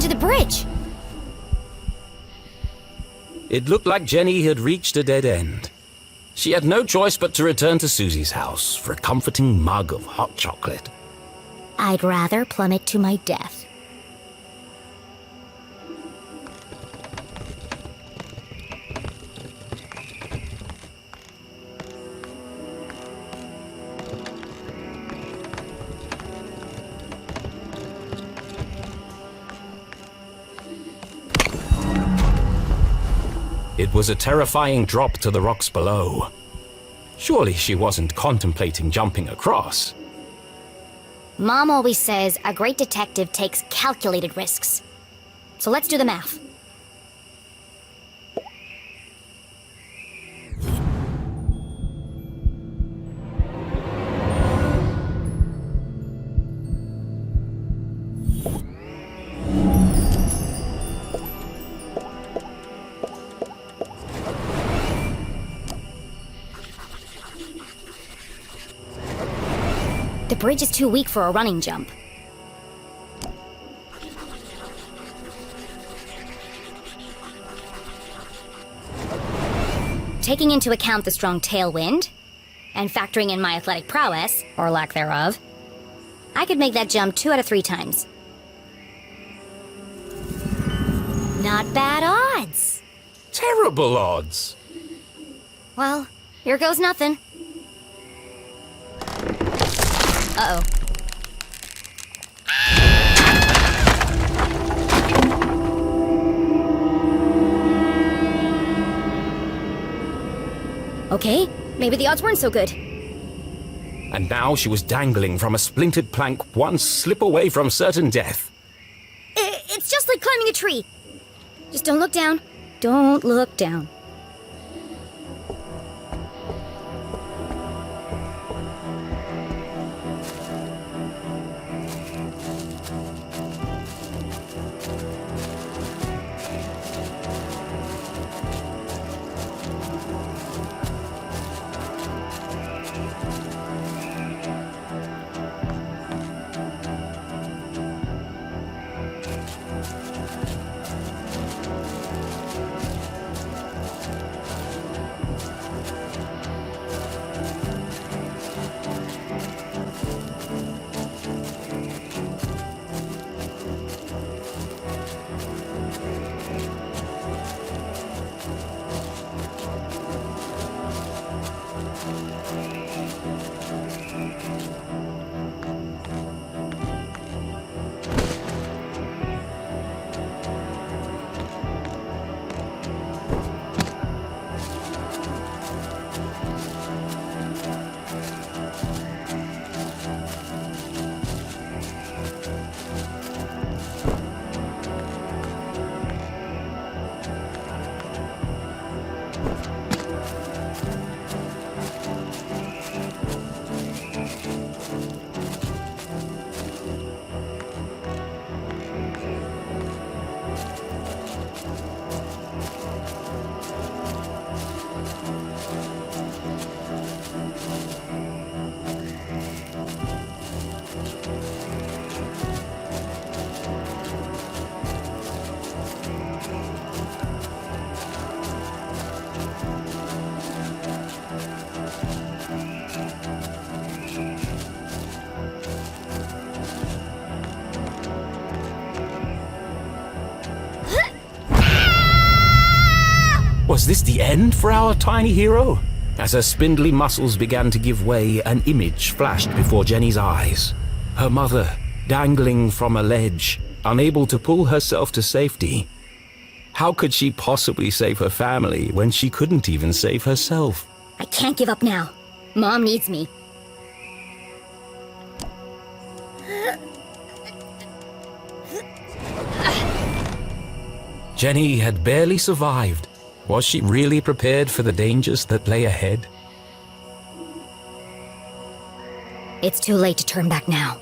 to the bridge? It looked like Jenny had reached a dead end. She had no choice but to return to Susie's house for a comforting mug of hot chocolate. I'd rather plummet to my death. It was a terrifying drop to the rocks below. Surely she wasn't contemplating jumping across. Mom always says a great detective takes calculated risks. So let's do the math. The bridge is too weak for a running jump. Taking into account the strong tailwind, and factoring in my athletic prowess, or lack thereof, I could make that jump 2 out of 3 times. Not bad odds. Terrible odds. Well, here goes nothing. Uh-oh. Okay, maybe the odds weren't so good. And now she was dangling from a splintered plank, one slip away from certain death. It's just like climbing a tree. Just don't look down. Don't look down. Was this the end for our tiny hero? As her spindly muscles began to give way, an image flashed before Jenny's eyes. Her mother, dangling from a ledge, unable to pull herself to safety. How could she possibly save her family when she couldn't even save herself? I can't give up now. Mom needs me. Jenny had barely survived. Was she really prepared for the dangers that lay ahead? It's too late to turn back now.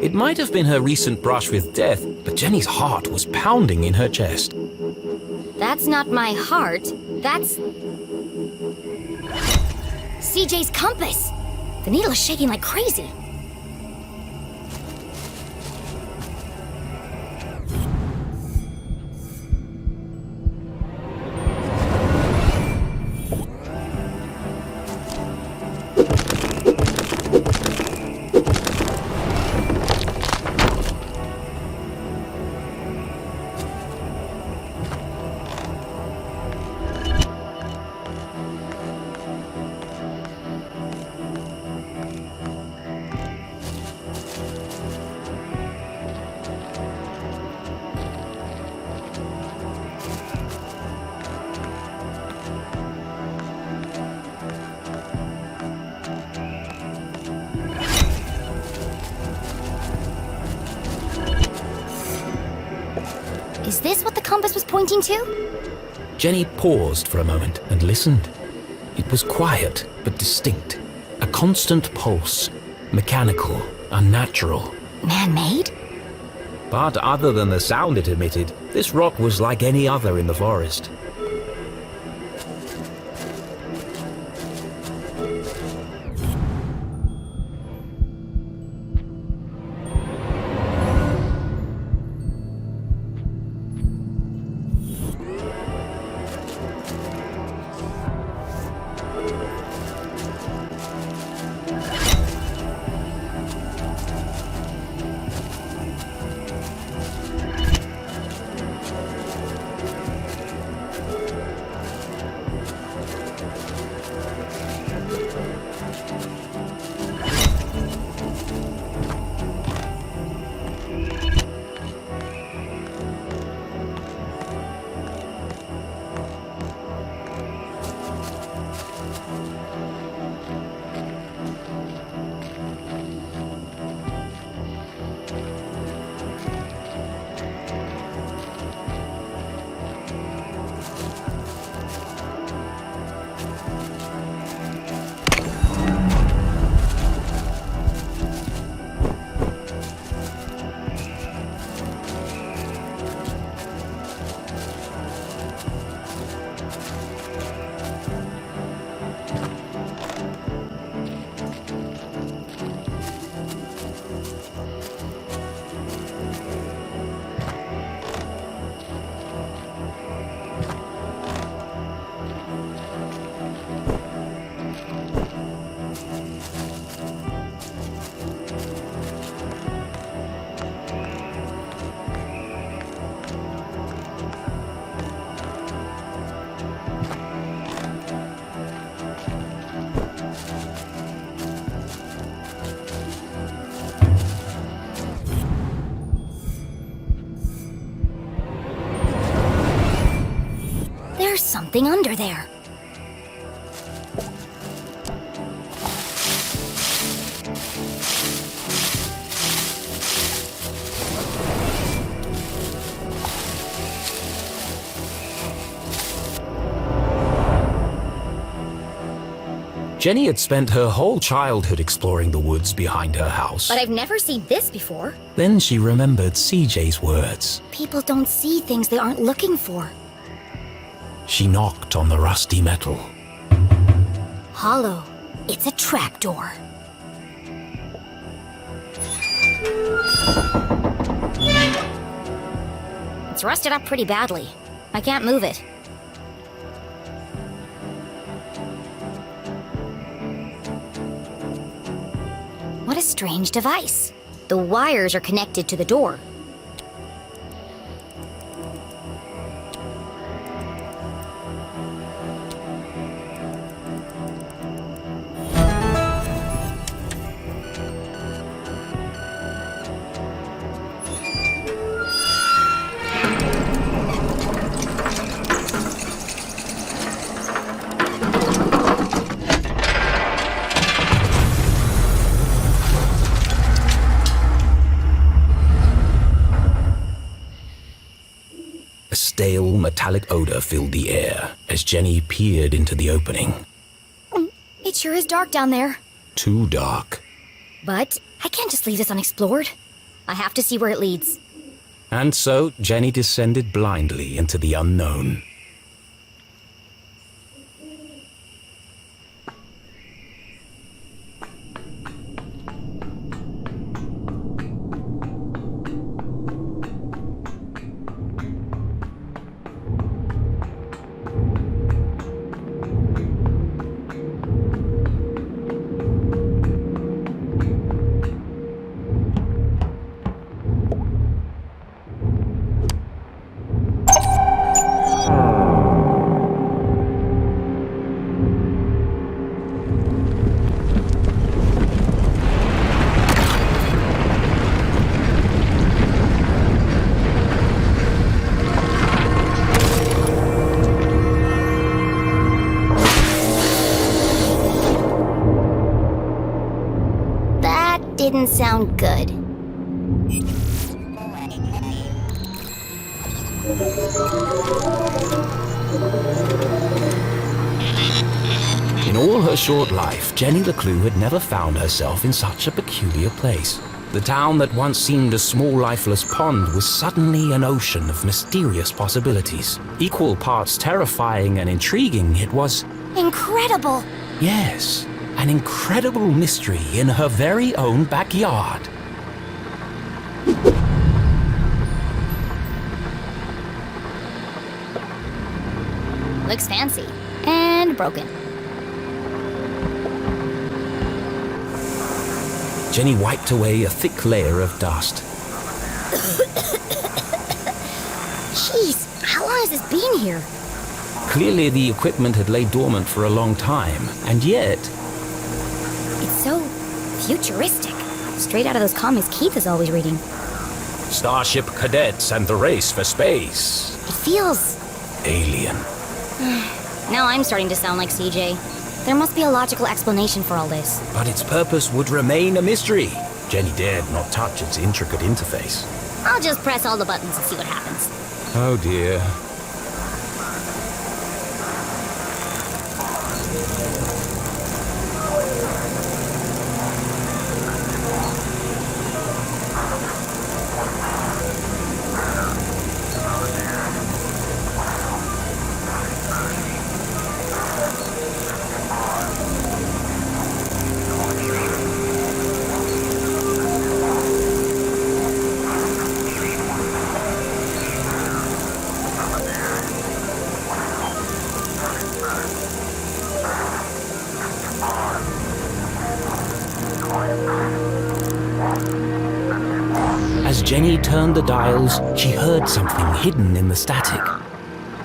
It might have been her recent brush with death, but Jenny's heart was pounding in her chest. That's not my heart. That's... CJ's compass! The needle is shaking like crazy. Is this what the compass was pointing to? Jenny paused for a moment and listened. It was quiet, but distinct. A constant pulse. Mechanical, unnatural. Man-made? But other than the sound it emitted, this rock was like any other in the forest. There's something under there. Jenny had spent her whole childhood exploring the woods behind her house. But I've never seen this before. Then she remembered CJ's words. People don't see things they aren't looking for. She knocked on the rusty metal. Hollow. It's a trapdoor. It's rusted up pretty badly. I can't move it. What a strange device. The wires are connected to the door. A stale, metallic odor filled the air as Jenny peered into the opening. It sure is dark down there. Too dark. But I can't just leave this unexplored. I have to see where it leads. And so Jenny descended blindly into the unknown. Didn't sound good. In all her short life, Jenny LeClue had never found herself in such a peculiar place. The town that once seemed a small lifeless pond was suddenly an ocean of mysterious possibilities. Equal parts terrifying and intriguing, it was... incredible! Yes, an incredible mystery in her very own backyard. Looks fancy. And broken. Jenny wiped away a thick layer of dust. Jeez, how long has this been here? Clearly the equipment had laid dormant for a long time, and yet... It's so futuristic. Straight out of those comics Keith is always reading. Starship cadets and the race for space. It feels... alien. Now I'm starting to sound like CJ. There must be a logical explanation for all this. But its purpose would remain a mystery. Jenny dared not touch its intricate interface. I'll just press all the buttons and see what happens. Oh dear. As Jenny turned the dials, she heard something hidden in the static.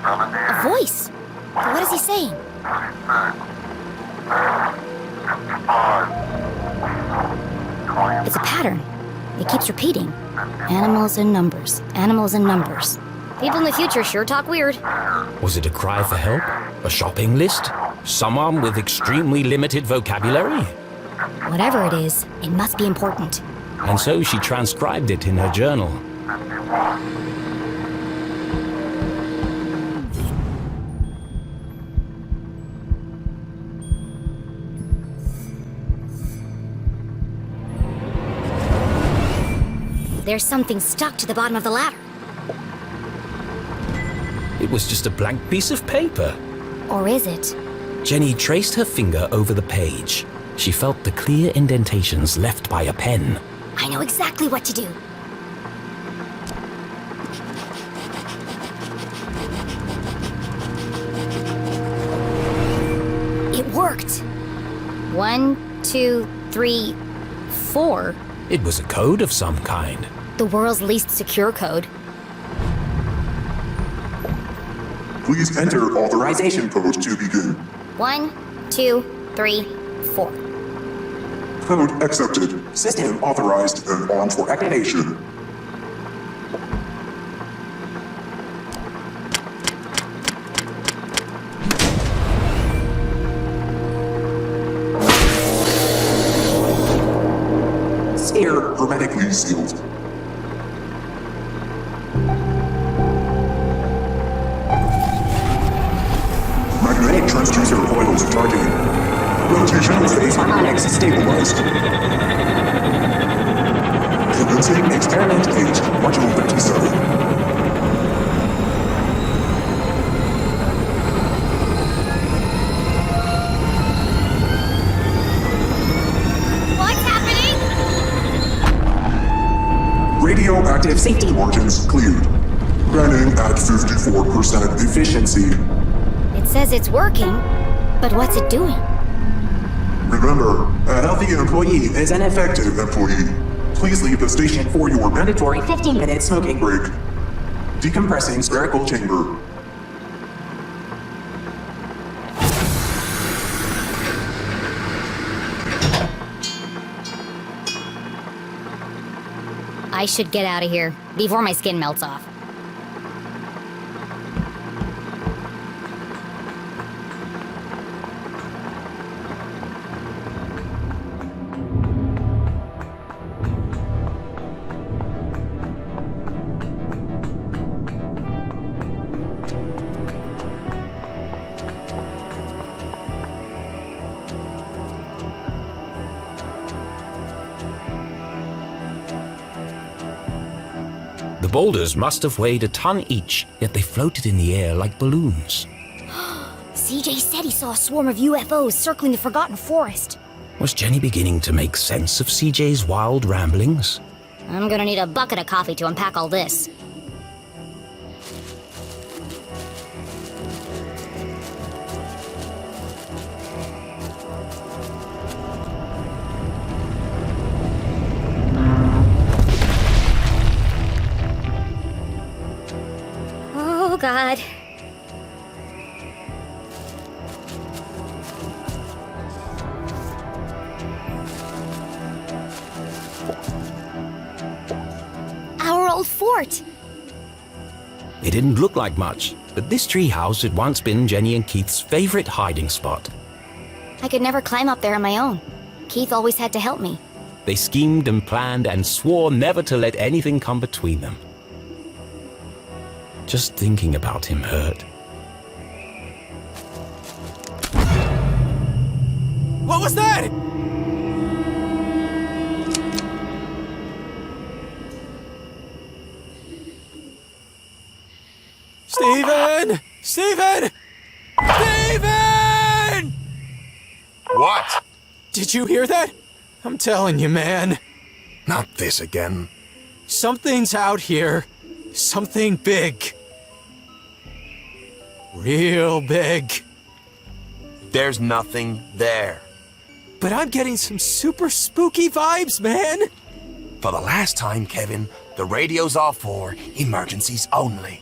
A voice? But what is he saying? It's a pattern. It keeps repeating. Animals and numbers. Animals and numbers. People in the future sure talk weird. Was it a cry for help? A shopping list? Someone with extremely limited vocabulary? Whatever it is, it must be important. And so she transcribed it in her journal. There's something stuck to the bottom of the ladder. It was just a blank piece of paper. Or is it? Jenny traced her finger over the page. She felt the clear indentations left by a pen. I know exactly what to do. It worked. 1, 2, 3, 4. It was a code of some kind. The world's least secure code. Please enter authorization code to begin. 1, 2, 3, 4. Code accepted. System authorized and on for activation. Sphere hermetically sealed. Magnetic transducer coils charging. Rotation phase harmonics stabilized. Commencing experiment age, module 37. Radioactive safety margins cleared. Running at 54% efficiency. It says it's working, but what's it doing? Remember, a healthy employee is an effective employee. Please leave the station for your mandatory 15-minute smoking break. Decompressing spherical chamber. I should get out of here before my skin melts off. The boulders must have weighed a ton each, yet they floated in the air like balloons. CJ said he saw a swarm of UFOs circling the Forgotten Forest. Was Jenny beginning to make sense of CJ's wild ramblings? I'm gonna need a bucket of coffee to unpack all this. Oh, God. Our old fort. It didn't look like much, but this treehouse had once been Jenny and Keith's favorite hiding spot. I could never climb up there on my own. Keith always had to help me. They schemed and planned and swore never to let anything come between them. Just thinking about him hurt. What was that? Steven! Steven! Steven! What? Did you hear that? I'm telling you, man. Not this again. Something's out here. Something big. Real big. There's nothing there. But I'm getting some super spooky vibes, man. For the last time, Kevin, the radio's off for emergencies only.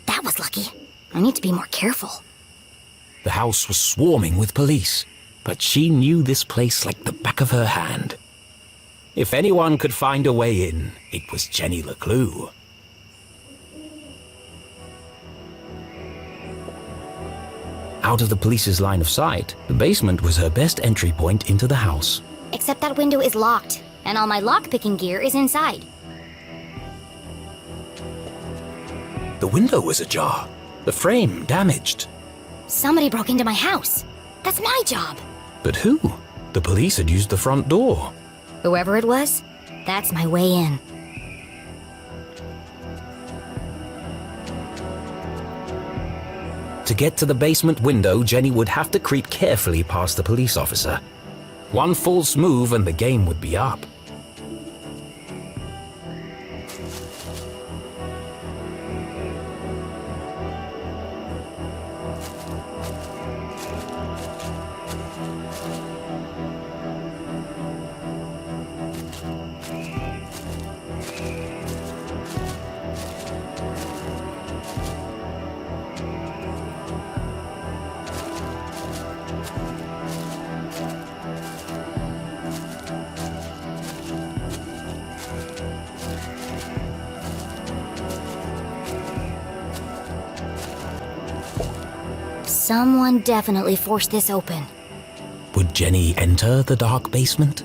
That was lucky. I need to be more careful. The house was swarming with police, but she knew this place like the back of her hand. If anyone could find a way in, it was Jenny LeClue. Out of the police's line of sight, the basement was her best entry point into the house. Except that window is locked, and all my lockpicking gear is inside. The window was ajar, the frame damaged. Somebody broke into my house. That's my job. But who? The police had used the front door. Whoever it was, that's my way in. To get to the basement window, Jenny would have to creep carefully past the police officer. One false move and the game would be up. Someone definitely forced this open. Would Jenny enter the dark basement?